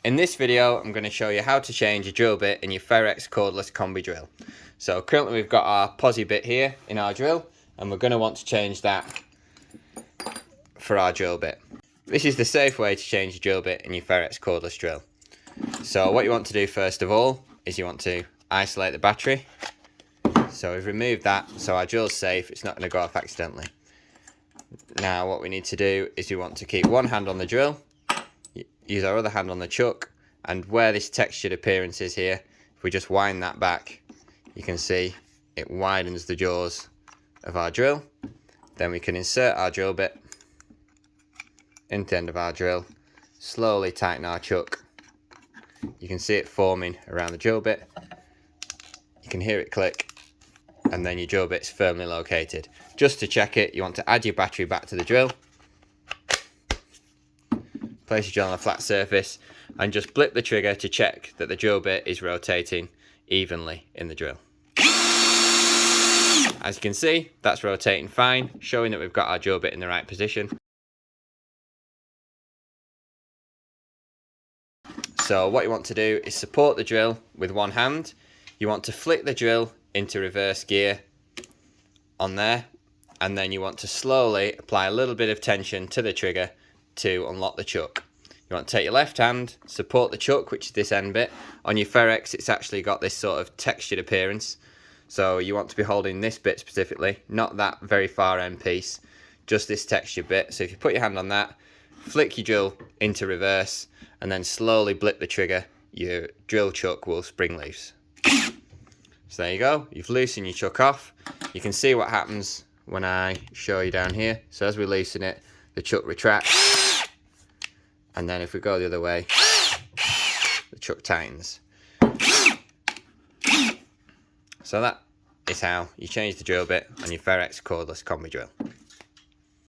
In this video, I'm going to show you how to change a drill bit in your Ferrex cordless combi drill. So currently we've got our posi bit here in our drill, and we're going to want to change that for our drill bit. This is the safe way to change a drill bit in your Ferrex cordless drill. So what you want to do first of all is you want to isolate the battery. So we've removed that, so our drill's safe, it's not going to go off accidentally. Now what we need to do is we want to keep one hand on the drill, use our other hand on the chuck, and where this textured appearance is here, if we just wind that back, you can see it widens the jaws of our drill. Then we can insert our drill bit into the end of our drill, slowly tighten our chuck. You can see it forming around the drill bit, you can hear it click, and then your drill bit's firmly located. Just to check it, you want to add your battery back to the drill, place your drill on a flat surface, and just blip the trigger to check that the drill bit is rotating evenly in the drill. As you can see, that's rotating fine, showing that we've got our drill bit in the right position. So what you want to do is support the drill with one hand. You want to flick the drill into reverse gear on there, and then you want to slowly apply a little bit of tension to the trigger to unlock the chuck. You want to take your left hand, support the chuck, which is this end bit. On your Ferrex, it's actually got this sort of textured appearance, so you want to be holding this bit specifically, not that very far end piece, just this textured bit. So if you put your hand on that, flick your drill into reverse, and then slowly blip the trigger, your drill chuck will spring loose. So there you go, you've loosened your chuck off. You can see what happens when I show you down here. So as we loosen it, the chuck retracts, and then if we go the other way, the chuck tightens. So that is how you change the drill bit on your Ferrex cordless combi drill.